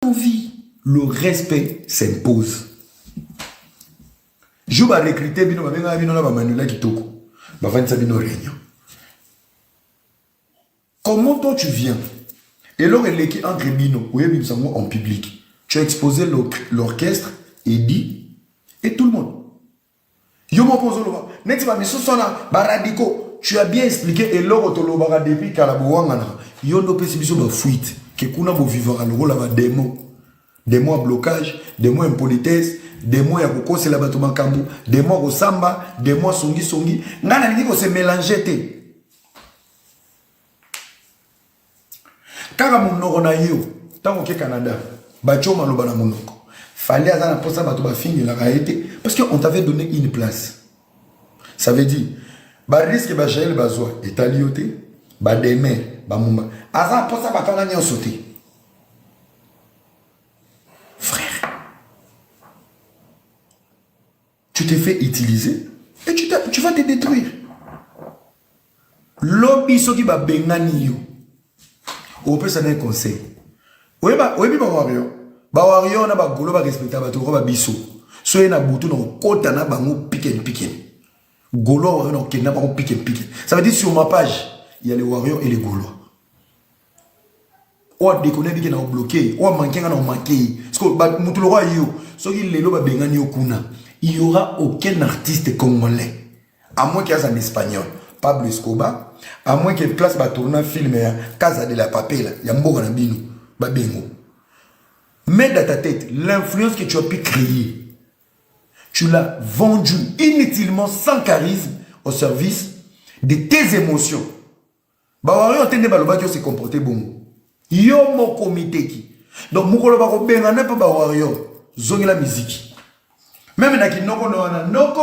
envie. Le respect s'impose. Je vais recruter bino babenga bino na Manuela Kitoko. Ba vanisa bino réunion. Comment toi tu viens? Et là elle est entre bino, ou bimsango en public. Tu as exposé l'orchestre Eddie et tout le monde. Yo mo pozolo. Neti ba miso sona baradiko. Tu as bien expliqué et l'or otolobara depuis Kalabouangana. Yo no pesi biso ba fuite que kuna bo vivre le rôle ba démon. Des mots à blocage, des mots impolitesse, des mots à kokose la bato makambu, des mots au samba, des mots songi songi. Ngana ni ko se mélanger te. Kaka monoko na yo, tango ke Canada, bacho maloba na monoko. Fallait azana pour ça bato ba finir la réalité parce qu'on t'avait donné une place. Ça veut dire ba risque ba jail bazwa etalioté, ba demain, ba mumba. Azana pour ça bato na nyo sauter. Tu t'es fait utiliser et tu vas te détruire. Lobby so qui va bengani yo. Ou peut ça un conseil. Oui ba wario. Ba wario na ba golo ba respecta ba to ba biso. So na butu no kota na bango piken. Golo wario no kena bango piken. Ça veut dire sur ma page, il y a les warriors et les gaulois. Ou déconner bi na bloqué, ou manquer na manquer. Parce que ba mutu lo yo, so qui lelo ba bengani yo kuna. Il n'y aura aucun artiste congolais, à moins qu'il y ait un espagnol, Pablo Escobar, à moins qu'il place va tourner un film Casa de la Papel, il y a Mboga Nabino, Babengo. Mets dans ta tête l'influence que tu as pu créer. Tu l'as vendu inutilement, sans charisme, au service de tes émotions. Bawario tende baloba qui se comporter bon. Yo mo comité qui. Donc mukolo ba ko benga na pa bawario, zongi la musique. Même na kinoko noko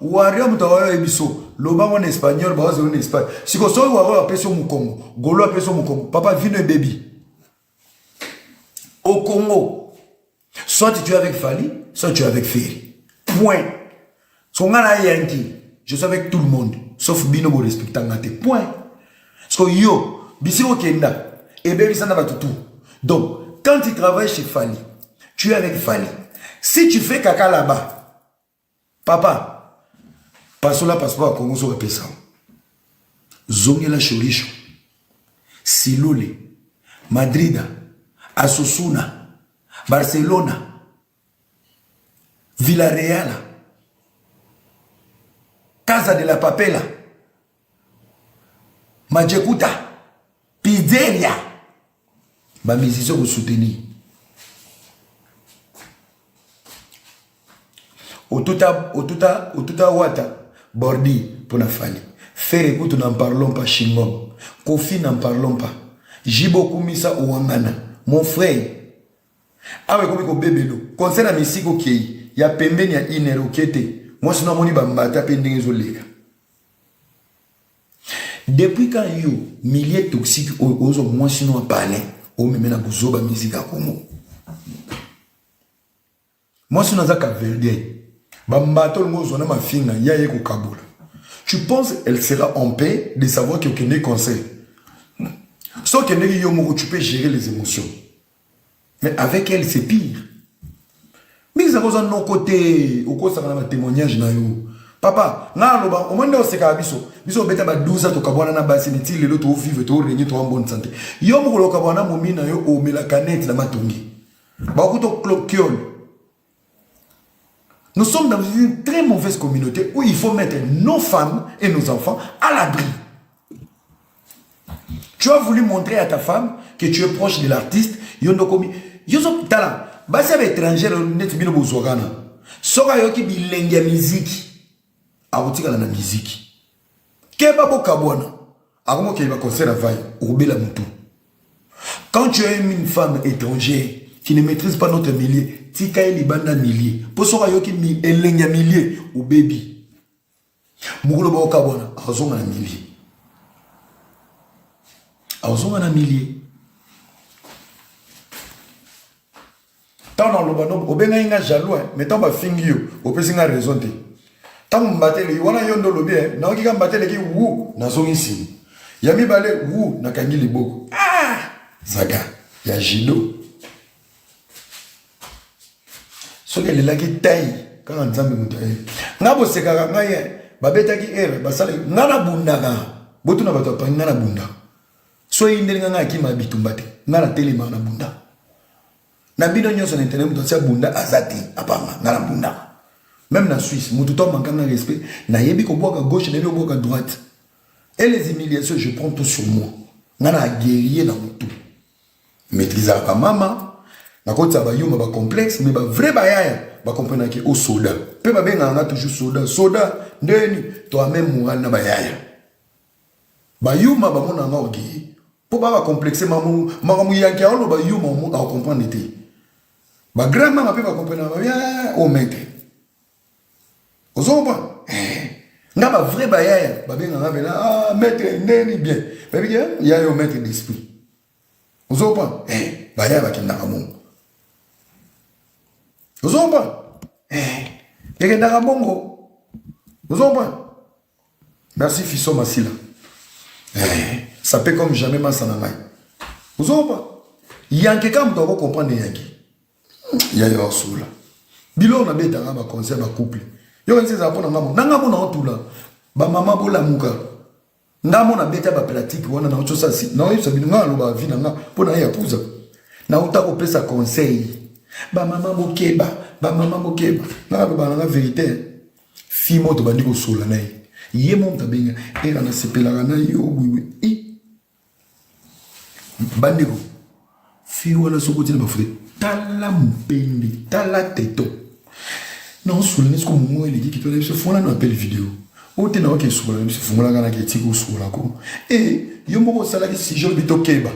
wario mutawayo ebiso loba en espagnol bazo en espagne siko so wario apeso mukongo golo apeso mukongo papa vino baby au Congo soit tu es avec Fali soit tu es avec Ferry point son ngana yanki je suis avec tout le monde sauf bino bo respectant ngate point parce que yo bisiko kenda et baby ça n'a pas tout donc quand tu travailles chez Fali tu es avec Fali. Si tu fais caca là-bas, papa, passe là, passeport à Congo sur le PSA. Zongela Choricho, Silole, Madrid, Asusuna, Barcelona, Villarreal, Casa de la Papela, Majekuta, Pizzeria, ma mission vous soutenir. Otuta wata bordi pour la Fali. Faire écoute n'en parlons pas Shingom. Kofi n'en parlons pas. Jibo Kumisa Ouangana. Mon frère. Awe komi ko bebelo. Concernant la musique ok. Ya pembeni ya inero kete. Moi sinon moni bambata pendenge zolega. Depuis quand yo milliers toxiques aux moi sinon parler. O même na buzoba musique à Congo. Moi sinon zaka verde. Tu penses qu'elle sera en paix de savoir qu'il y a des conseils. Sauf que tu peux gérer les émotions. Mais avec elle, c'est pire. Mais ça cause de côté, au cours de témoignage. Papa, au moins de ce cas, biso beta ba 12 ans to kabwana na basi ni tili lo to vivre to régner to en bonne santé. Yo mo ko kabwana mo mina yo o mela canette na matongi. Ba ko to cloquiole. Nous sommes dans une très mauvaise communauté où il faut mettre nos femmes et nos enfants à l'abri. Tu as voulu montrer à ta femme que tu es proche de l'artiste. Yozo tala. Basi avec étranger net bino bozogana. Soka yoki bilengia musique. Abutika na musique. Keba bo kabwana. Akomo ke ba concert availle obela mutu. Quand tu es une femme étrangère qui ne maîtrise pas notre milieu, tika libanda milieu. Pour soka yoki mi elengia milieu ou baby. Mugolo ba kabwana azonga na milieu. Azonga na milieu. Tant dans le banon, obenga inga jaloux, mais tant ba fingi yo, opesinga raison te. Tant mbatele, wana yondo lobie, na okika mbatele ki wu na zongi sini. Yami bale wu na kangi liboko. Ah! Zaga, ya jido. Ce qui est là qui taille quand on s'en met. N'a pas ce cas là, babeta qui est, basale, n'a la bunda là. Botu na bato pa n'a la bunda. So inde nga ki mabitumbate, n'a la télé na bunda. Na bino nyonso na internet muto tia bunda azati apanga n'a la bunda. Même na Suisse, muto to manquant de respect, na yebi ko boka gauche, na yebi ko boka droite. Et les humiliations, je prends tout sur moi. N'a la guerrier na muto. Maîtriser ba mama. Na kota ba yuma ba complexe mais ba vrai ba yaya ba comprendre que au soldat pe ba benga nga toujours soldat ndeni toi même moral na ba yaya ba yuma ba mona nga ogi po ba complexe mamu makamu yanki alo ba yuma mo a comprendre te ba grand mama pe ba comprendre ba ya o maître ozomba nga ba vrai ba yaya ba benga nga bela ah maître ndeni bien ba bien yaya au maître d'esprit ozomba ba yaya ba kinda kamu vous en pas? Il y a un bongo. Vous en pas? Merci, Fisso Massila. Ça fait comme jamais ma sanamai. Vous en pas? Il y a quelqu'un qui doit comprendre les Yankees. Il y a un sous là. Bilo na beta nga ba conseil ba couple. Yo nse za pona ngamo. Nanga mona tout là. Ba mama bola muka. Ngamo na beta ba pratique wana na ocho sa si. Na yo sabi nga lo ba vi na nga pona ya puza. Na uta ko pesa conseil. Ba maman mokeba, ba maman mokeba. Na ba na vérité. Fi moto bandi ko sola na ye. Ye mon tabenga era na sepela na yo oui. Bandi ko. Fi wala soko tina ba fute. Tala mpende, tala teto. Non sola ne sko mo ele ki to le se fona na appel vidéo. O te na o ke sola ne se fona na ke tiko sola ko. Et yo mo sala ki si jo bito keba.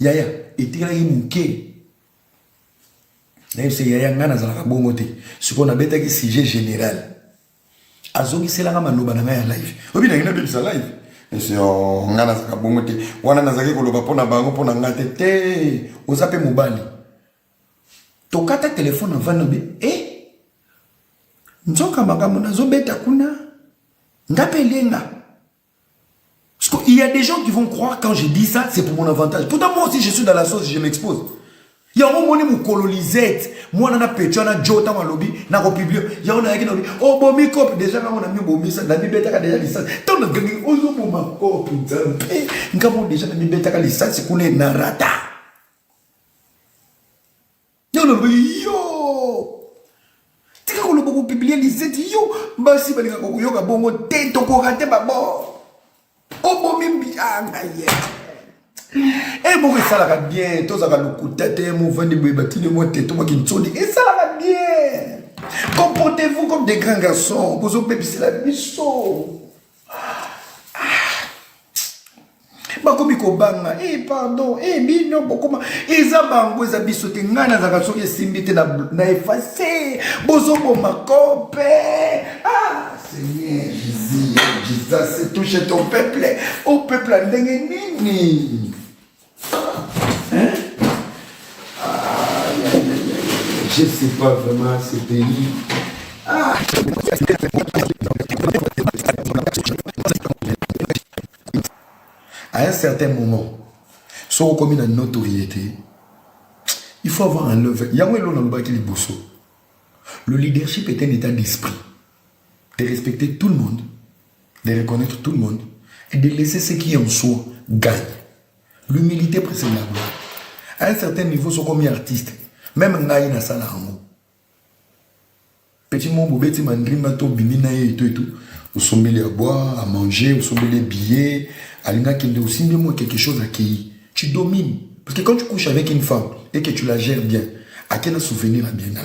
Yaya, etikala yi muke. C'est yaya ngana zalaka bongo te. Ce qu'on a bêta qui sujet général. Azogi c'est la manoba na ya live. Obi na ngina be sa live. C'est ngana zalaka bongo te. Wana nazaki ko loba pona bango pona ngate te. Ozape mobali. Tokata téléphone avant nobe. Nzoka makambo nazo beta kuna. Ngapelenga. Il y a des gens qui vont croire quand je dis ça, c'est pour mon avantage. Pourtant moi aussi je suis dans la sauce, je m'expose. Il y a un moment où colonisette. Moi, on a pété, on a jota dans le lobby, on a republié. Il y a un qui a dit, oh, bon, mi cop, déjà, on a mis bon, ça, la mi bêta déjà licence. Tant de gagner, oh, bon, ma cop, putain. Nous avons déjà la mi bêta licence, c'est qu'on est narata. Yo, yo. Tu sais qu'on a beaucoup publié licence, yo. Bah, si, bah, yo, bon, t'es ton coraté, bah, bon. Oh, bon, mi bien, et bon, ça va bien. Tous les coup de tête, mon vent de bébé, le mot tête, moi qui me sonne. Et ça va bien. Comportez-vous comme des grands garçons. Vous avez c'est la mission. Bah, comme il banga. Pardon. Bino, comment. Et ça, bango, ça bisote. Ngana, ça va sauter, simbite, na effacé. Bozo, bon, ma copée. Ah, Seigneur, Jésus, c'est toucher ton peuple. Au peuple, à nini. Hein? Je ne sais pas vraiment ce pays. À un certain moment, si on commune une notoriété, il faut avoir un level. Il y a un qui est bosso. Le leadership est un état d'esprit. De respecter tout le monde, de reconnaître tout le monde et de laisser ce qui en soi gagne. L'humilité précède la gloire. À un certain niveau, sont comme artistes. Même Ngaï na sala hango. Petit mon boubeti mandri mato bimina et tout. Vous sommez à boire, à manger, vous sommez les billets. Alina qui aussi de moi quelque chose à qui tu domines. Parce que quand tu couches avec une femme et que tu la gères bien, à quel souvenir bien.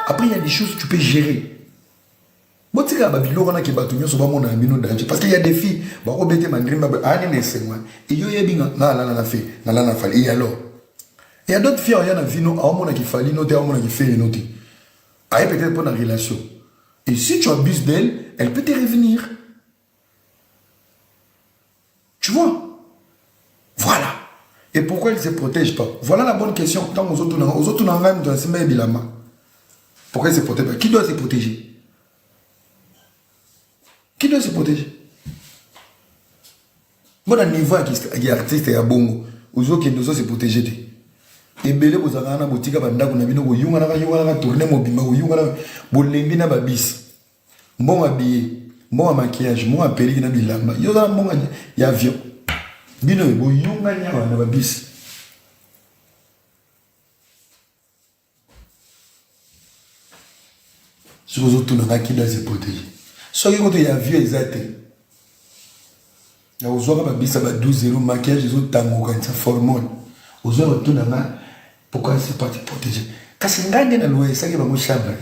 Après il y a des choses que tu peux gérer. Parce qu'il y a des filles, et alors, il y a d'autres filles qui peut-être pour la relation. Et si tu abuses d'elle, elle peut te revenir. Tu vois? Voilà. Et pourquoi elle ne se protège pas? Voilà la bonne question. Pourquoi elle ne se protège pas? Qui doit se protéger? Qui doit se protéger? Bon, à niveau qui est artiste et à bongo, aux autres qui doivent se protéger. ebele bozanga na botika bandako na bino boyunga na tourner mobimba boyunga na bolembi na babisi mbonga billet mbonga maquillage mbonga perruque na bilamba yo za mbonga ya avion bino boyunga nya na babisi si vous tout na qui doit se protéger soki koto ya avion ezate ya ozwaka babisa ba 12 maquillage ezotangoka nsa formone ozwaka tout na pourquoi c'est pas protéger kasi ngai nde na loye esaki bango chambre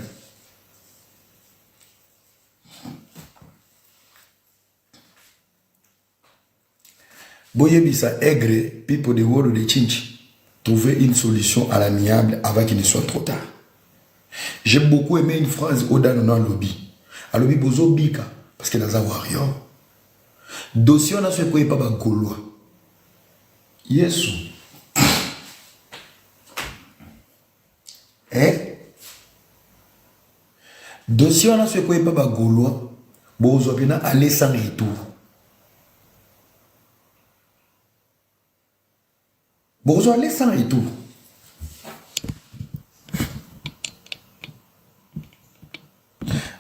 boyebisa aigre people de world de chinchi trouver une solution à l'amiable avant qu'il ne soit trop tard. J'ai beaucoup aimé une phrase au dans le lobby. À lobby bozo bika parce que dans un warrior dossier on a fait quoi pas gaulois yesu dossier on a fait quoi pas gaulois bozo pena aller sans retour bozo aller sans retour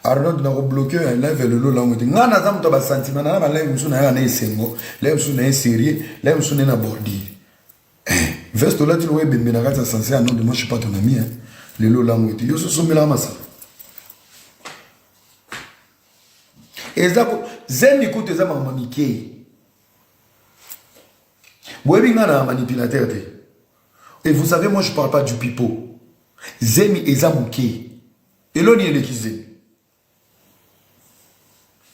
Arnaud n'a bloqué un live le long de ngana za mto ba sentiment na ba live msuna ya na isengo live msuna ya sérieux live msuna na bordi veste là tu le bembe na kata sensé non de moi je suis pas ton ami hein le lo la moiti yo so somela masa ezako zemi kote za mama Mickey boyebi ngana manipulateur te et vous savez moi je parle pas du pipeau zemi eza muke eloni elekize.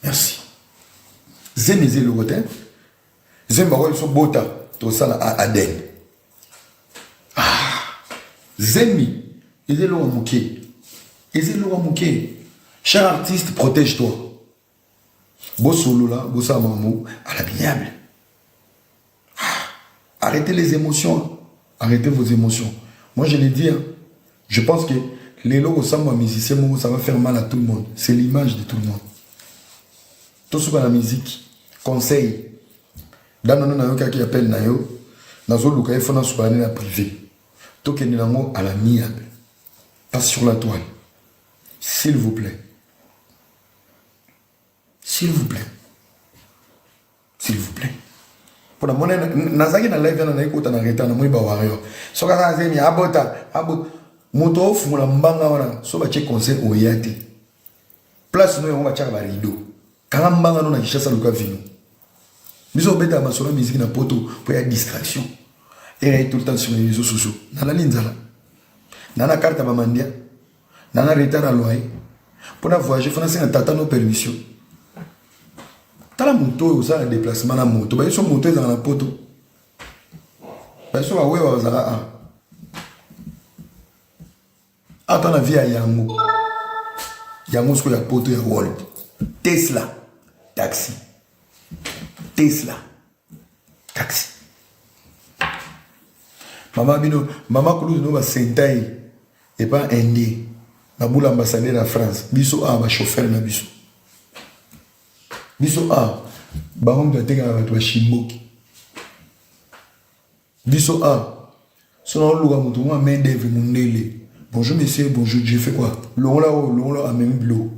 Merci. Zemi le côté. Zemi ba so bota to sala a Aden. Zemi le muke. Le muke. Cher artiste, protège-toi. Bosolo là, bossa mamou à l'amiable. Arrêtez les émotions. Arrêtez vos émotions. Moi je l'ai dit, hein, je pense que les logos sans musicien, ça va faire mal à tout le monde. C'est l'image de tout le monde. Tout ce la musique, conseil. Dans nos nayoka qui appelle nayo, nazo luka il faut na soubaner la privé. Tout que nous à l'amiable, pas sur la toile. S'il vous plaît. S'il vous plaît. S'il vous plaît. Pour la monnaie, nazaki na live na écoute na reta na moi ba warrior. Soka za zemi abota, moto fumula mbanga wana, so ba che conseil oyate. Place no on va chaka ba rideau. Kalambanga non na kishasa luka vino. Biso beta masolo musique na poto pour y distraction. Et tout le temps sur les réseaux sociaux. Nana linzala. Nana carte ba mandia. Nana retard à loyer. Pour na voyager, faut na senga tata no permission. Tala moto au ça déplacement na moto. Ba so moto dans la poto. Ba so wa wewa zala Attends la vie à Yango. Yango ce que la poto ya world. Tesla. Taxi. Tesla. Taxi. Maman bino, maman Koulouz nous va sentai et pas indien. Na boule ambassadeur de France. Biso a ba chauffeur na biso. Biso a ba on doit tenga ba chimboki. Biso a sono luga mutu moi main d'œuvre mundele. Bonjour monsieur, bonjour, je fais quoi? L'on là a même bleu.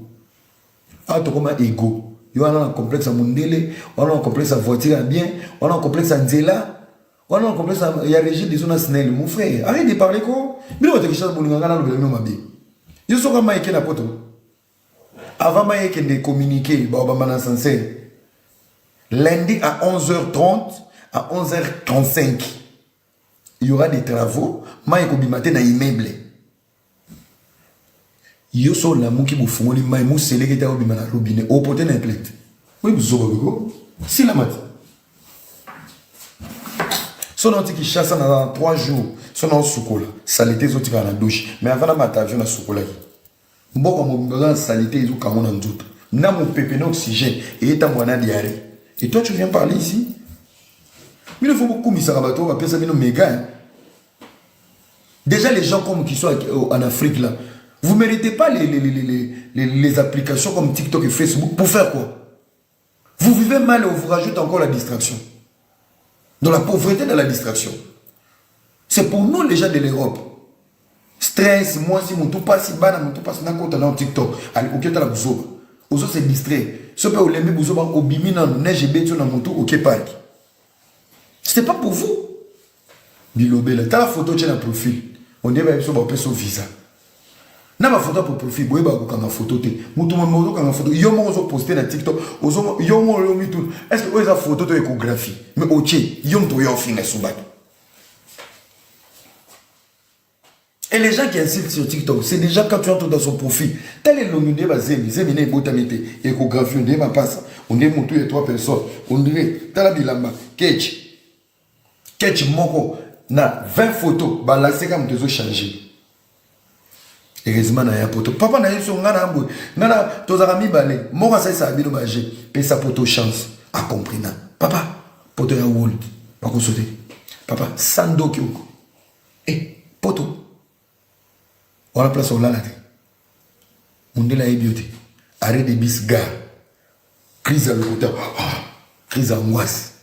Ah to comme ego. On a un complexe à Mundele, on a un complexe à voiture bien, on a un complexe à Nzela, on a un complexe à Yarégie des zones Snell. Mon frère, arrête de parler quoi. Mais on a quelque chose pour nous gagner le nom bien. Je suis comme Mike na poto. Avant Mike de communiquer, bah bah sincère. Lundi à 11h30 à 11h35, il y aura des travaux. Mike au bimaté na immeuble. Yo so la muki bu fungoli mai mu seleke ta obi mana robinet o pote na plate. Oui bu zo go. Si la mat. So non ti ki chassa na 3 jours, so non sukola. Salité zo ti ka na douche, mais avant na mata avion na sukola ki. Mboko mo besoin salité zo ka on en doute. Na mo pepe na oxygène et ta mwana diarrhée. Et toi tu viens parler ici? Mais il faut beaucoup misara bato va penser bino méga. Déjà les gens comme qui sont en Afrique là. Vous ne méritez pas les applications comme TikTok et Facebook. Pour faire quoi? Vous vivez mal et on vous rajoute encore la distraction. Dans la pauvreté, dans la distraction. C'est pour nous les gens de l'Europe. Stress, moi si mon tout passe, mon tout passe dans TikTok. Allez, ok, t'as la bousoba. Ozo se distrait. Ce peut oulembe bousoba au bimi dans neige et béton dans mon tout, ok, park. C'était pas pour vous. Bilobé, là, t'as la photo, tu as un profil. On dit, bah, il faut son visa. Na ma photo pour profil, boye ba ko ma photo te. Mutu mo mo ka photo. Yo mo zo poster na TikTok. Ozo yo mo lo mi tout. Est-ce que eza photo to échographie? Mais oche, yo to yo finga subat. Et les gens qui insultent sur TikTok, c'est déjà quand tu entres dans son profil. Tel est l'onde ba zemi, zemi ne botamete, échographie, on dit ma passe. On dit mutu et 3 personnes. On dirait tala bilamba, ketch. Ketch moko na 20 photos, ba la c'est comme te zo changer. Heureusement, il y a un poteau. Papa n'a eu son gana. Nana, tous les amis balé. Moi, ça, ça a bien obligé. Et ça, poteau chance. A compris, na. Papa, poteau ya wold. Pas qu'on saute. Papa, sando kyoko. Eh, poteau. On a place au lalate. On dit laébioté. Arrêt de bis gare. Crise à l'hôpital. Crise à angoisse.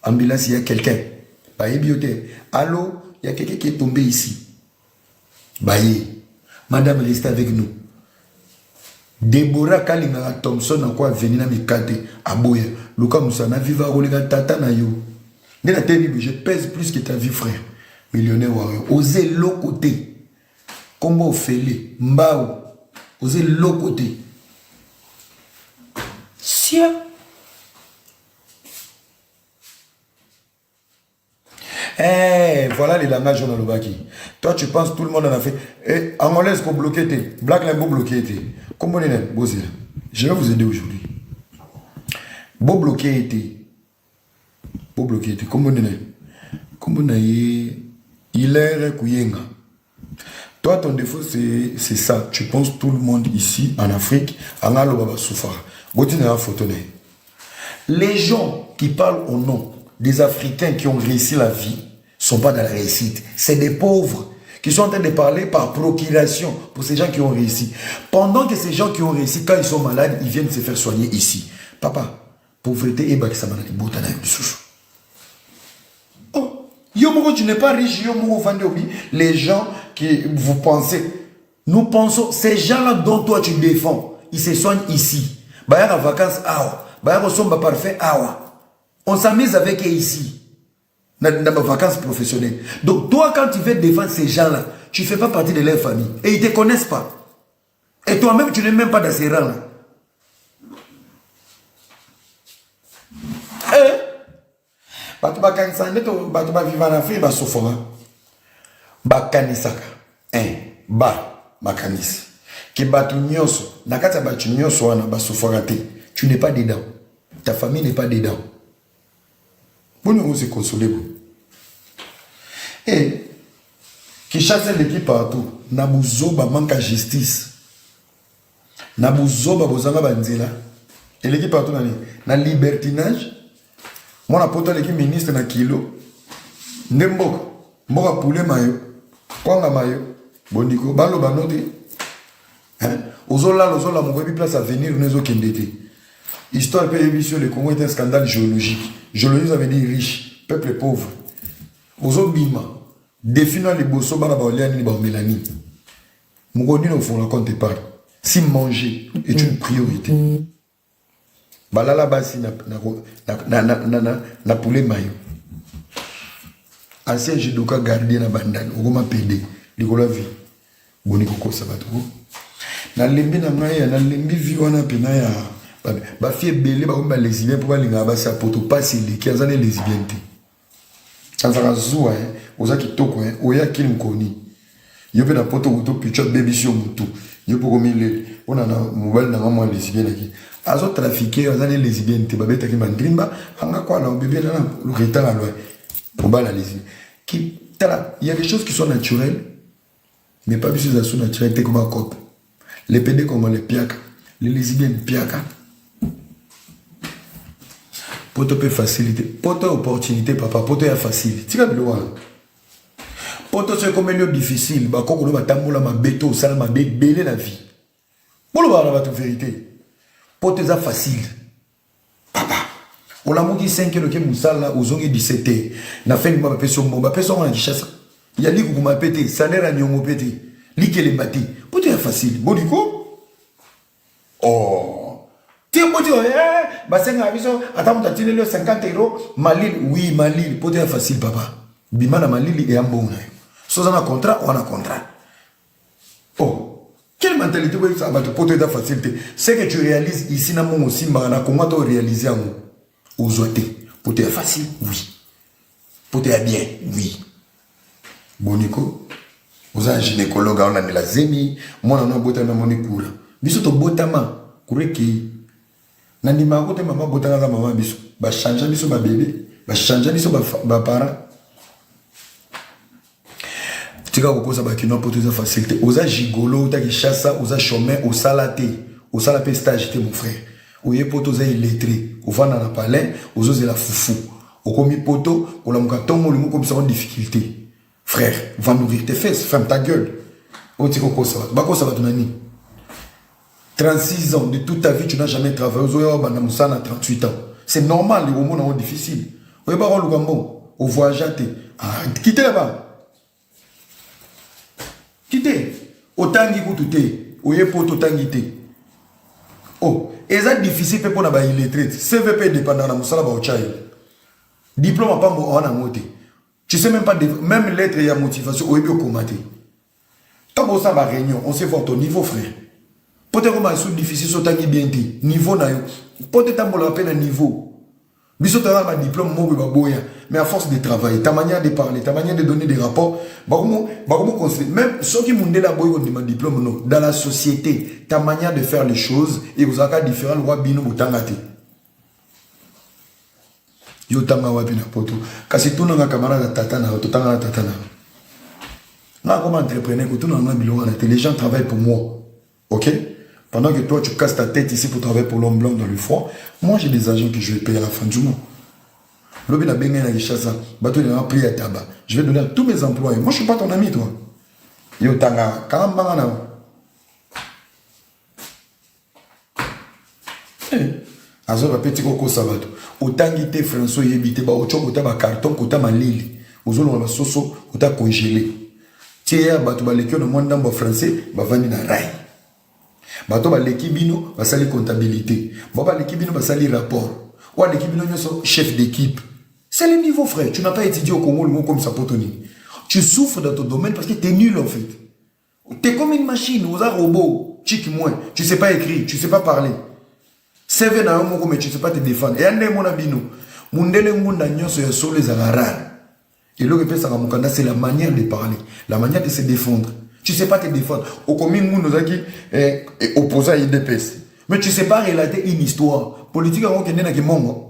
Ambulance, il y a quelqu'un. Pas ébioté. Allô, il y a quelqu'un qui est tombé ici. Baye. Madame, restez avec nous. Deborah Kalinga Thompson a quoi venir à Mikate à Boya. Luka Moussana viva Rolega Tata na yo. Nena Tébi, je pèse plus que ta vie, frère. Millionnaire warrior. Osez l'autre côté. Combo Félé. Mbao. Osez l'autre côté. Sia. Eh, voilà les langages dans le baki. Toi, tu penses tout le monde en a fait. Eh, angolaise pour bloquer, black limbo bloqué. Comment on est, je vais vous aider aujourd'hui. Beau bloqué, beau bloqué, comment on est, comment on est, il est Kuyenga. Toi, ton défaut, c'est ça. Tu penses tout le monde ici, en Afrique, en Alobaba Soufara. Les gens qui parlent au nom des Africains qui ont réussi la vie ne sont pas dans la réussite. C'est des pauvres qui sont en train de parler par procuration pour ces gens qui ont réussi. Pendant que ces gens qui ont réussi, quand ils sont malades, ils viennent se faire soigner ici. Papa, pauvreté et bakisamanani, botana yobisusu. Oh, Yomoko, tu n'es pas riche, Yomoko Vandobi. Les gens qui vous pensez, nous pensons, ces gens-là dont toi tu défends, ils se soignent ici. Baya en vacances, awa. Baya en somba parfait, awa. On s'amuse avec eux ici, dans mes vacances professionnelles. Donc, toi, quand tu veux défendre ces gens-là, tu ne fais pas partie de leur famille. Et ils ne te connaissent pas. Et toi-même, tu n'es même pas dans ces rangs-là. Batu bakanisa neto batu ba vivre en Afrique ba sofora. Bakanisaka. Ba makanisi. Ki batu nyonso, nakata batu nyonso wana ba sofora te. Tu n'es pas dedans. Ta famille n'est pas dedans. Vous se consoler. Et qui chasse l'équipe partout. Nabuzoba manque à justice. Nabuzoba bozanga banzela. Et l'équipe partout na libertinage. Moi na poto l'équipe ministre na kilo. Ndembo. Mboka poulet mayo. Kwanga mayo. Bondiko balo banote. Hein? Ozola mon place à venir nous kendete. Histoire PEB sur le Congo est un scandale géologique. Géologie, ça veut dire riche, peuple pauvre. Aux autres bima, définir les bossos, les mélanie. Mougoni au fond la compte pas. Si manger est une priorité. Balala basi na poulet mayo. Ancien judoka gardien na bandane, ogoma pédé, likola vie. Boni koko sabatoko. Na lembi na ngaya, na lembi vie wana pena ya. Ba fie belé ba komba lesbien pour ba linga ba sa poto pas les qui azane lesbien te. Sanzaka zuwa oza kitoko oya kili mkoni. Yo pe na poto uto pichot baby show mutu. Yo poko mile ona na mobile na mama lesbien aki. Azo trafiquer azane lesbien te ba beta ki mandrimba anga kwa na bébé na le retard à loin. Pour ba la lesbien. Qui il y a des choses qui sont naturelles mais pas plus de naturelles comme un cop. Les PD comme les piaka, les lesbiennes piaka. Poto peut faciliter. Poto opportunité, papa. Poto est facile. Tu vas bien. Poto c'est comme un difficile. Bah, quand on va tamboula ma béto, ça m'a belé la vie. Pour le voir la vérité. Poto est facile. Papa. On a monté 5 kg de moussala aux ongles 17. Na fait une personne, on a dit ça. Il y a ligue pour pété, salaire à nyongo pété. Ligue les maté. Pour dire facile. Bon, du coup. Oh. Tiens, pour dire, bah, c'est un aviso. Attends, tu as tiré le 50 €. Malil, oui, Malil. Pour dire facile, papa. Bimana Malil est un bon. Si on a un contrat, on a un contrat. Oh. Quelle mentalité ça va te porter de facilité? C'est que tu réalises ici, dans mon aussi, comment tu réalises aux autres. Pour dire facile, oui. Pour dire bien, oui. Boniko. Vous avez un gynécologue, on a de la zemi, moi on a un botama monikura. Biso to botama, kureki. Nandima kote maman botama za maman biso. Ba changer biso ba bébé, ba changer biso ba parent. Tika koko sa ba kino pour toute facilité. Oza gigolo, ta ki chassa, oza chemin, au salaté, au salapé stage te mon frère. Oye poto za illettré, au vana na palais, ozo la foufou. Au komi poto, au la mukatongo limu comme ça en difficulté. Frère, va nourrir tes fesses, ferme ta gueule. On dit quoi ça va? Bah quoi ça va ton ami? 36 ans, de toute ta vie, tu n'as jamais travaillé. Aux 38 ans. C'est normal, les moments sont difficiles. Vous voyez pas le Gambon, au voyage, quittez là-bas. Quittez. Autant qu'il coûte, au yépo, autant qu'il oh, et ça difficile pour nous illettré. CVP dépendant de la moussala ba ochai. Diplôme pas bon en moté. Tu sais même pas, même lettre et la motivation, au bien commenter. Quand on s'en va réunion, on sait voir ton niveau, frère. Peut-être que c'est difficile, c'est un bien dit. Niveau, peut-être que c'est un niveau. Mais si tu as un diplôme, mais à force de travailler, ta manière de parler, ta manière de donner des rapports, même ceux qui m'ont dit un diplôme, non, dans la société, ta manière de faire les choses, et vous avez différents lois, bino, ou tangate. Yo tanga wapi na poto kasi tuna nga camarade tatana to tanga tatana na comme entrepreneur que tuna nga biloko na les gens travaillent pour moi, ok, pendant que toi tu casses ta tête ici pour travailler pour l'homme blanc dans le froid. Moi j'ai des agents que je vais payer à la fin du mois. Lobi na benga na kishasa bato na prix à tabac, je vais donner à tous mes employés. Moi je suis pas ton ami toi. Yo tanga kamba na azo ba petit koko sabato otangité François yebité ba ocho kota ba carton kota malili ozolo ba soso kota congelé tia bato ba lekio na mwanda mba français ba vandi na rai bato ba lekibino ba sali comptabilité ba lekibino ba sali rapport wa lekibino nyoso chef d'équipe. C'est le niveau, frère. Tu n'as pas étudié au Congo le mot comme ça potoni. Tu souffres dans ton domaine parce que tu es nul en fait. Tu es comme une machine, ou un robot, chic moins. Tu sais pas écrire, tu sais pas parler. CV na yomo mais tu sais pas te défendre. Et ande mon abino, mundele ngunda nyonso ya solo les rares. Et le que ça mukanda c'est la manière de parler, la manière de se défendre. Tu sais pas te défendre. Au commun nous qui opposé à IDPS. Mais tu sais pas relater une histoire politique avant que na ki mongo.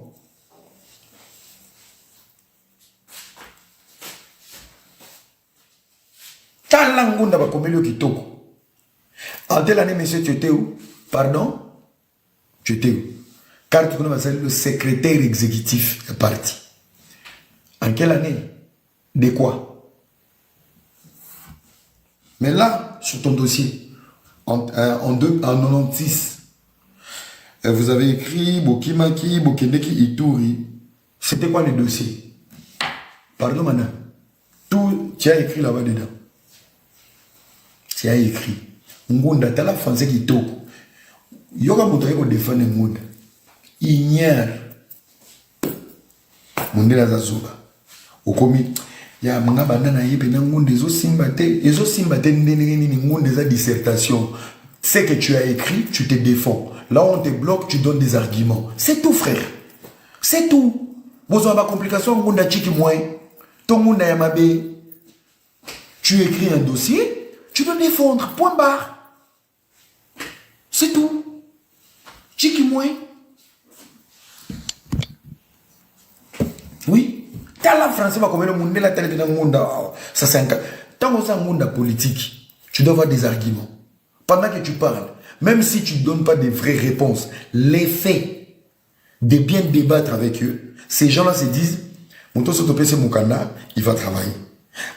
Tala ngunda ba komelo kitoko. En telle année monsieur tu étais où? Pardon? Tu étais où? Car tu connais le secrétaire exécutif du parti. En quelle année? De quoi? Mais là, sur ton dossier, en 96, vous avez écrit Bokimaki, Bokendeki, Ituri. C'était quoi le dossier? Pardon, madame. Tout, tu as écrit là-bas dedans. Tu as écrit. Ngunda, tu as la français qui toque. Yoga motoye ko défendre monde ignore monde la zazuba okomi ya manga bandana yebe na monde ezo simba te ndeni monde za dissertation. C'est que tu as écrit, tu te défends. Là on te bloque, tu donnes des arguments. C'est tout, frère. C'est tout. Besoin de complication monde chiki moi. Ton monde ya mabe. Tu écris un dossier, tu dois défendre. Point barre. C'est tout. Chiki moi. Oui. T'as la français va comme le monde la télé dans le monde. Ça c'est un cas. Tant que c'est un monde politique, tu dois avoir des arguments. Pendant que tu parles, même si tu ne donnes pas de vraies réponses, l'effet de bien débattre avec eux, ces gens-là se disent, mon tour c'est mon canard, il va travailler.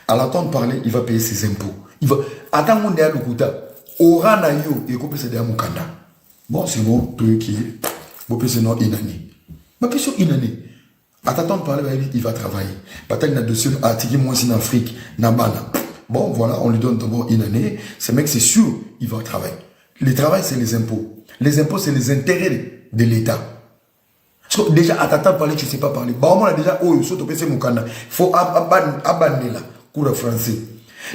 À l'attendre parler, il va payer ses impôts. Il va. Attends mon derrière le kouta. Aura na yo, il coupe ses derrière mon canard. Bon, c'est bon, tout qui est. Bon, c'est non inani. Ma question inani. Attends de parler, il va travailler. Peut-être qu'il a dossier à moi aussi en Afrique, Nabana. Bon, voilà, on lui donne d'abord une année. Ce mec, c'est sûr, il va travailler. Le travail, c'est les impôts. Les impôts, c'est les intérêts de l'État. Déjà, à t'attendre de parler, tu ne sais pas parler. Bah, on a déjà, oh, il faut te mon canard. Il faut abanner là, cours de français.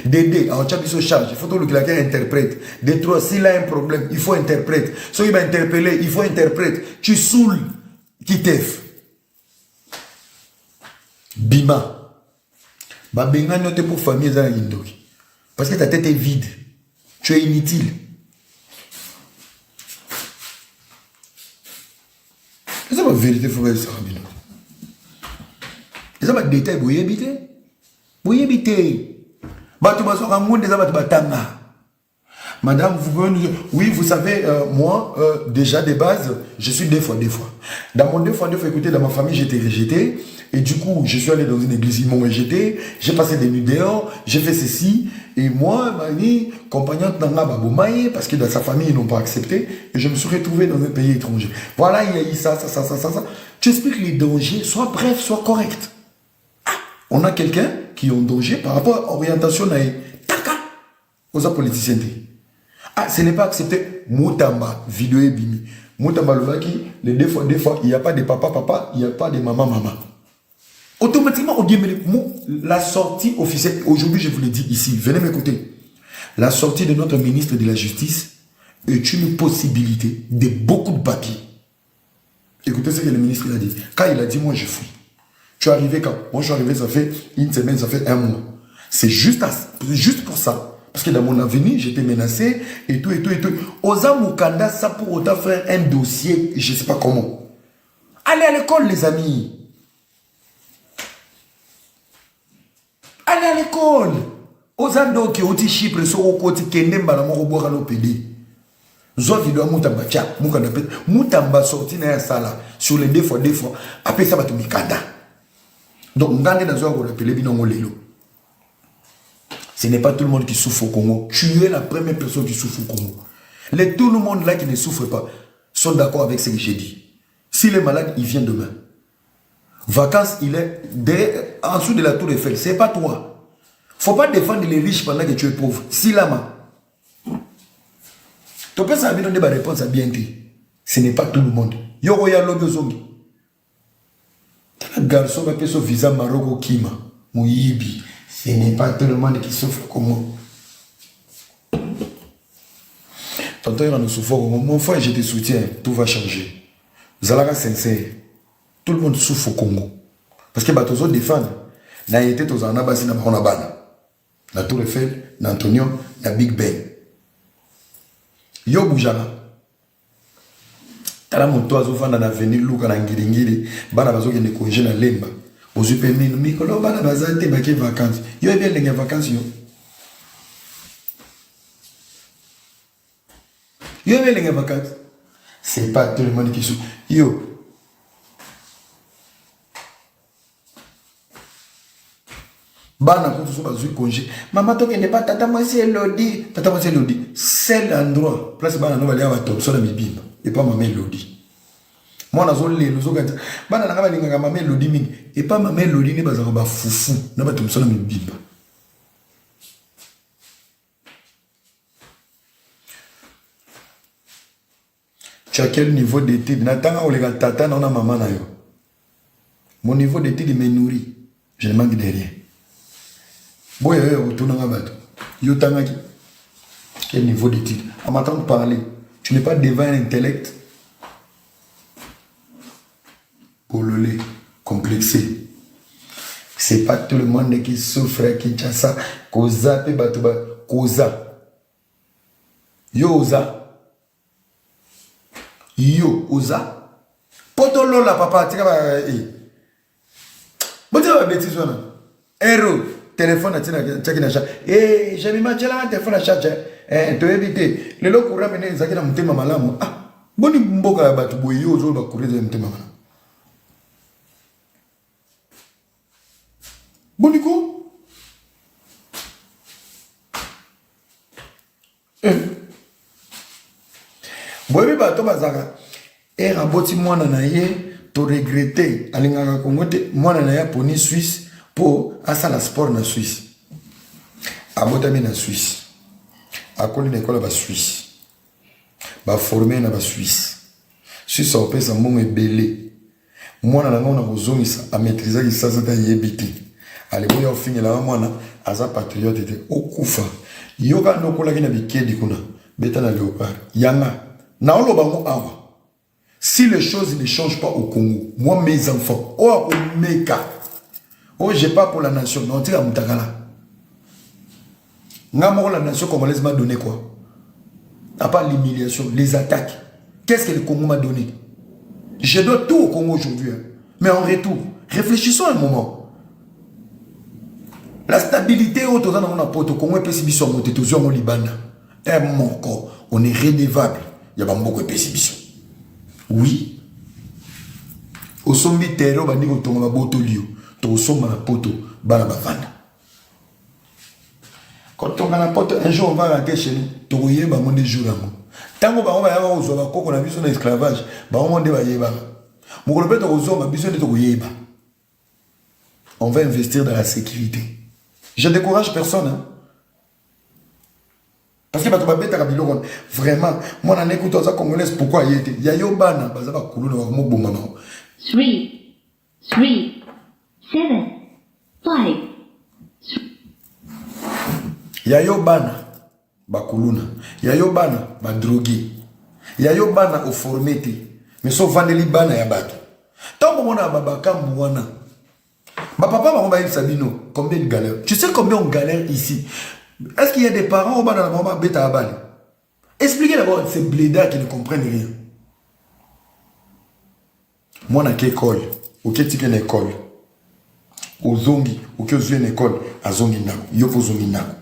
Dédé, en chapitre charge, il faut que quelqu'un interprète. Détruire, s'il a un problème, il faut interprète. Si il va interpeller, il faut interprète. Tu saoules, qui t'ef. Bima. Bah, benga note pour famille, ça parce que ta tête est vide. Tu es inutile. C'est la vérité, il faut faire ça. C'est un détail, vous y habitez. Vous y habitez. Madame, vous pouvez nous dire, oui, vous savez, moi, déjà de base, je suis deux fois. Dans mon deux fois, écoutez, dans ma famille, j'étais rejeté. Et du coup, je suis allé dans une église, ils m'ont rejeté. J'ai passé des nuits dehors, j'ai fait ceci. Et moi, ma vie, compagnante n'a pas boumé, parce que dans sa famille, ils n'ont pas accepté. Et je me suis retrouvé dans un pays étranger. Voilà, il y a eu ça. Tu expliques les dangers, soit bref, soit correct. Ah, on a quelqu'un qui est en danger par rapport à l'orientation taka aux politiciens. Ah, ce n'est pas accepté. Moutamba, vidéo et bimi. Moutamba, les deux fois, il n'y a pas de papa, il n'y a pas de maman. Automatiquement, la sortie officielle, aujourd'hui je vous le dis ici, venez m'écouter. La sortie de notre ministre de la Justice est une possibilité de beaucoup de papiers. Écoutez ce que le ministre a dit. Quand il a dit, moi je fouille. Tu es arrivé quand? Moi je suis arrivé, ça fait une semaine, ça fait un mois. C'est juste pour ça. Parce que dans mon avenir, j'étais menacé et tout. Osa Mukanda, ça pour autant faire un dossier, je ne sais pas comment. Allez à l'école, les amis. Allez à l'école. Ozando qui oti Chypre so okoti kende mbala moko boka no pedi. Zo vidéo mutamba tia mukanda pet mutamba sorti na ya sala sur les deux fois après ça va te mikanda. Donc ngande na zo ko rappeler binongo lelo. Ce n'est pas tout le monde qui souffre au Congo. Tu es la première personne qui souffre au Congo. Tout le monde là qui ne souffre pas sont d'accord avec ce que j'ai dit. S'il est malade, il vient demain. Vacances, il est en dessous de la tour Eiffel. Ce n'est pas toi. Il ne faut pas défendre les riches pendant que tu es pauvre. Si là, tu peux savoir donner ma réponse à bien dire. Ce n'est pas tout le monde. Yoro ya logo zongi. T'as un garçon qui a son visa Maroko Kima. Mouyibi. Ce n'est pas tout le monde qui souffre comme moi. Tonton, il nous souffre comme moi. Mon frère, je te soutiens. Tout va changer. Zalaga sincère. Tout le monde souffre au Congo. Parce que les autres défendent. Na été tous en abassi na Honabana. Na Tour Eiffel, na Antonio, na Big Ben. Yo Boujana. Tala moto azofanda na venir luka na ngiri bana bazoke ne congé na lemba. Ozupe mino mikolo bana bazate baki vacances. Yo bien les vacances yo. Yo bien les vacances. C'est pas tout le monde qui souffre. Yo. Bana pour tout ça congé. Maman toi qui n'est pas tata moi c'est Elodie. Tata moi c'est Elodie. C'est l'endroit. Place bana no va aller à top sur la bibimba et pas maman Elodie. Moi na zo le zo gata. Bana na ba linga maman Elodie mingi et pas maman Elodie ne bazaka ba fufu. Na ba top sur la bibimba. Tu as quel niveau d'études? Natanga ou les gars tata na maman na yo. Mon niveau d'études me nourrit. Je ne manque de rien. Boy, quel niveau d'études? En m'entendant parler, tu n'es pas devant un intellect pololé, complexé. C'est pas tout le monde qui souffre à Kinshasa. Koza pe batuba. Koza. Yo oza. Yo oza. Potolo la papa. Tu vas bon, tu vas bêtise. Héros. Téléphone à Tina chat. Eh, j'ai mis ma téléphone à chat. Tu éviter. Le loco ramène les akina mutema malamu. Ah, boni mboka batu boyo zo ba courir de mutema malamu. Boniko. Boyebi bato bazaka. E raboti mwana na ye to regretter alingaka Congo te mwana na ya poni Suisse pour asala sport na Suisse. Abotami na Suisse. Akoli na école ba Suisse. Ba formé na ba Suisse. Suisse a opesa mbongo ebele. Mwana na ngona kozongisa a maîtriser ki sasa ta yebiti. Ale boya ofinga la mwana aza patriote te okufa. Yoka nokola kina bikedi kuna. Beta na léopard. Yanga. Na oloba ngo awa. Si les choses ne changent pas au Congo, moi mes enfants, oh Omeka. Oh j'ai pas pour la nation, non tu as mutakala. Ngamoro la nation congolaise m'a donné quoi? À part l'humiliation, les attaques. Qu'est-ce que le Congo m'a donné? Je dois tout au Congo aujourd'hui. Hein. Mais en retour, réfléchissons un moment. La stabilité au Congo est pessimiste au Liban. On est redevable. Il y a beaucoup de pessimiste. Oui. Au sommet terreau, on dit qu'on va boto liu. Au sommet poto, balabavana. Quand on a la porte, un jour on va rentrer chez nous. On va avoir des jours. Tant qu'on va avoir des jours, on a vu son esclavage. On va investir dans la sécurité. Je ne décourage personne. Hein? Parce que vraiment, moi, en écoutant ça congolaise, pourquoi il y a été? Il y a Yobana, il y a 3, 7, 5. Il y a Yobana, Bakuluna. Il y a Yobana, Badrogi. Il y a Yobana au formité. Mais sauf Vandeli Bana Yabato. Tant que on a Babaka Mouana. Ma papa m'a dit Sabino, combien de galères? Tu sais combien on galère ici? Est-ce qu'il y a des parents au bas de la maman bêta à Bali? Expliquez d'abord ces blédards qui ne comprennent rien. Moi, on a quelle école? Ou quelle une école? Au zongi, ou que une école? À zongi nako. Yoko zongi nako.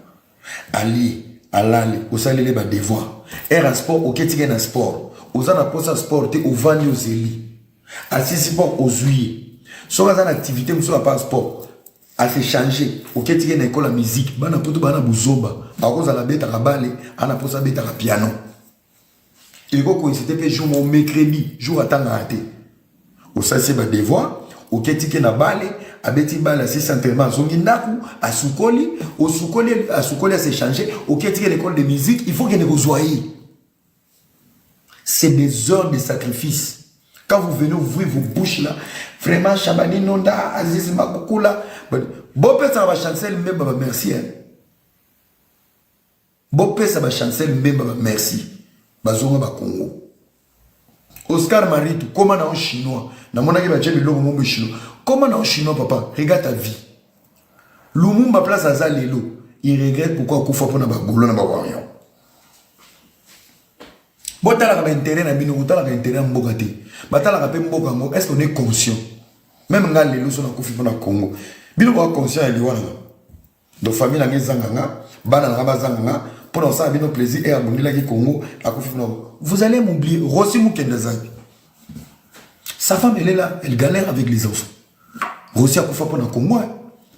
Ali, alali, au salé les devoirs. Era sport, ou quelle une sport? Aux an posa sport, au vani aux éli. À six sport aux huiles. Sur la activité, monsieur n'a pas sport. À se changer. Au quai une école de musique. Bana poto bana buzoba. À cause de la bête à ballet. À la posa bête à piano. Il faut qu'on s'était fait jouer mon mercredi. Jour à temps à hâter. Au ça c'est ma devoir. Au quai na ballet. À bêti ballet à 6 entraînements. Zongi naku. À soukoli. Au soukoli à se changer. Au quai une école de musique. Il faut qu'il y ait des soyez. C'est des heures de sacrifice. Quand vous venez ouvrir vos bouches là, vraiment, Chabani Nonda, Aziz Makoukoula, Bopé ça va chancer même merci. Bopé ça va chancer même merci. Bazonga ba Congo. Oscar Maritou, comment on chinois? Na mona ki ba tcheli logo mon chinois. Comment on chinois papa? Regarde ta vie. Lumumba place à Zalelo. Il regrette pourquoi Koufa pour na ba golo na ba warion. Botala ka intérêt na bino, botala ka intérêt mbokati. Batala ka pe mboka ngo, est-ce qu'on est conscient? Même nga lelo so na kufi na Congo. Bino ba conscient eli wana. Do famille na ngezanga nga, bana na bazanga nga, pour ça bino plaisir et abondila ki Congo, la kufi na. Vous allez m'oublier, Rossi Mukenda Zaki. Sa femme elle est là, elle galère avec les enfants. Rossi a kufa pour na Congo.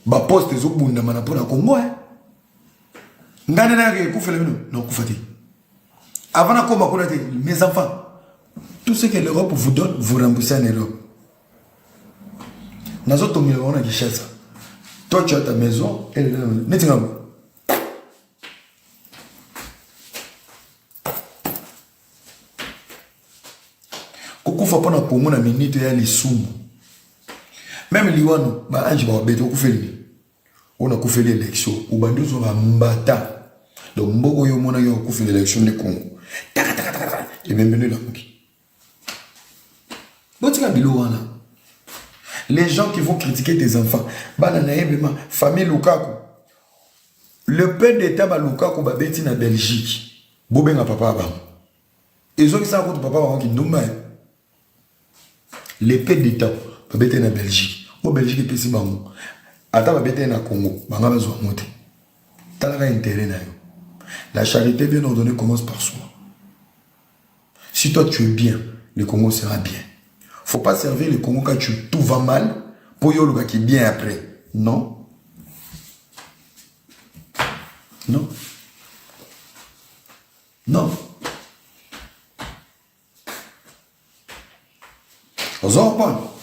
Ba poste zo bunda mana pour na Congo. Ngana na ke kufa le bino, non kufati. Avant de mes enfants, tout ce que l'Europe vous donne, vous remboursez en Europe. Nous avons mis ça. Toi, tu as ta maison, et maintenant. Coucou, faut pas pour moi, minute, il y a les sous. Même les Liwano, Ange va bête, on a fait l'élection, ou Bandou, on va m'battre. Donc, Mbogo Yomona, on a fait l'élection de Congo. Et même venu là. Les gens qui vont critiquer tes enfants, famille Lukaku, le père d'État va Lukaku va bêtir en Belgique. Bobenga papa ba. Ils ont dit ça contre papa qui nous met. Le père d'État va bêtir en Belgique. Au Belgique est pessimant. Attends va bêtir en Congo. Banga va zoa monter. T'as la intérêt na yo. La charité bien ordonnée commence par soi. Si toi tu es bien, le Congo sera bien. Faut pas servir le Congo quand tout va mal pour y avoir qui est bien après. Non. Non. Non. Aux enfants.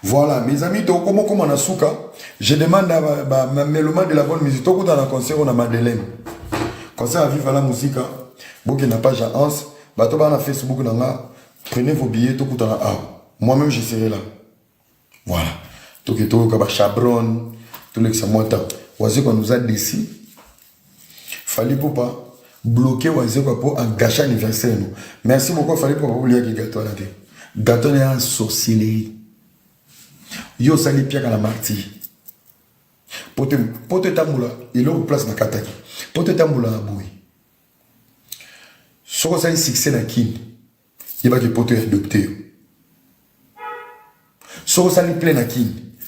Voilà, mes amis, comment on a souka, je demande à ma mélomane de la bonne musique, tout dans un concert, on a Madeleine. Concert à vivre la musique, beaucoup n'a pas d'agence, bateau dans Facebook, prenez vos billets, tout dans la moi-même, je serai là. Voilà. Tout que tout, comme Chabron, tout le que c'est moi, voici qu'on nous a décidé. Fallait pas bloquer voici pour un gâchis anniversaire. Merci beaucoup, fallait pas oublier que gâteau là. Gâteau est un sorcellerie. Yo sali pia la marti. Pote tamula, il est place na kataki. Pote tamula aboui. Soko sali succès na kin. Il va que pote adopté. Soko sali plein na kin,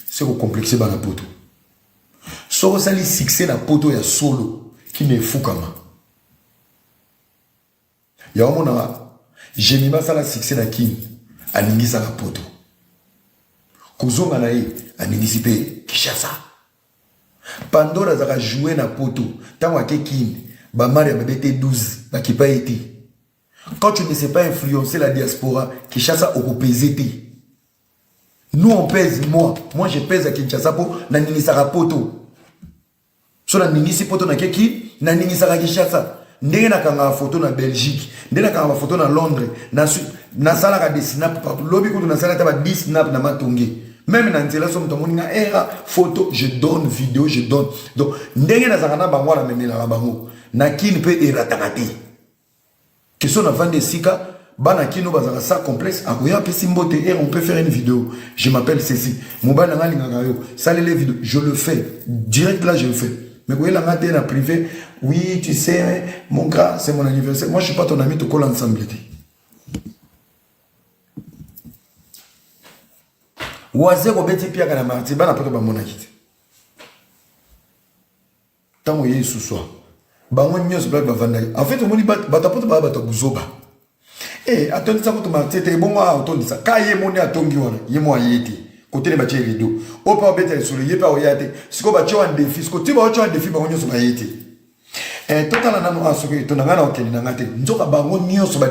c'est au complexe ba na poto. Soko sali succès na poto ya solo qui ne fou kama. Ya omona, j'ai mis ça la succès na kin, aningisa la poto. Kuzonga na ye, aningisipe Kishasa. Pandora zaka jouer na poto, tant wa kekin, ba mari babete 12, ba ki pa été. Quand tu ne sais pas influencer la diaspora, Kishasa okopezete. Nous on pèse, moi je pèse à Kinshasa pour na ningisaka poto. So na ningisi poto na keki, na ningisaka Kishasa. Ndenge na kanga photo na Belgique, ndenge na kanga photo na Londres, na sala ka des snap partout. Lobi ko na sala ta ba 10 snap na matongi. Même dans la somme de era photo, je donne vidéo, je donne. Donc, ndenge na zakana bango la menela la bango. Na kin pe eratakati. Question na vendre sika, bana kino bazaka ça complexe. Akoya pe simbote et on peut faire une vidéo. Je m'appelle Cécile. Mobile na linga yo. Ça les vidéos, je le fais. Direct là je le fais. Mais vous voyez la matin en privé, oui, tu sais, mon gars, c'est mon anniversaire. Moi je suis pas ton ami, tu colles ensemble. Oise ko beti pia kana marti bana poto ba monakite. Tango ye suswa. Ba mo nyos ba vanda. En fait, on dit bata poto ba bata buzoba. Eh, atoni sa ko marti te bon wa atoni sa. Ka ye moni atongi wana, ye mo ayeti. Côté ba chere rido. O pa beta sur ye pa oyate. Siko ba cho un défi, siko ti ba cho un défi ba nyos ba yeti. Eh, totala nanu asoke to nangana okeni nangate. Nzoka ba mo nyos ba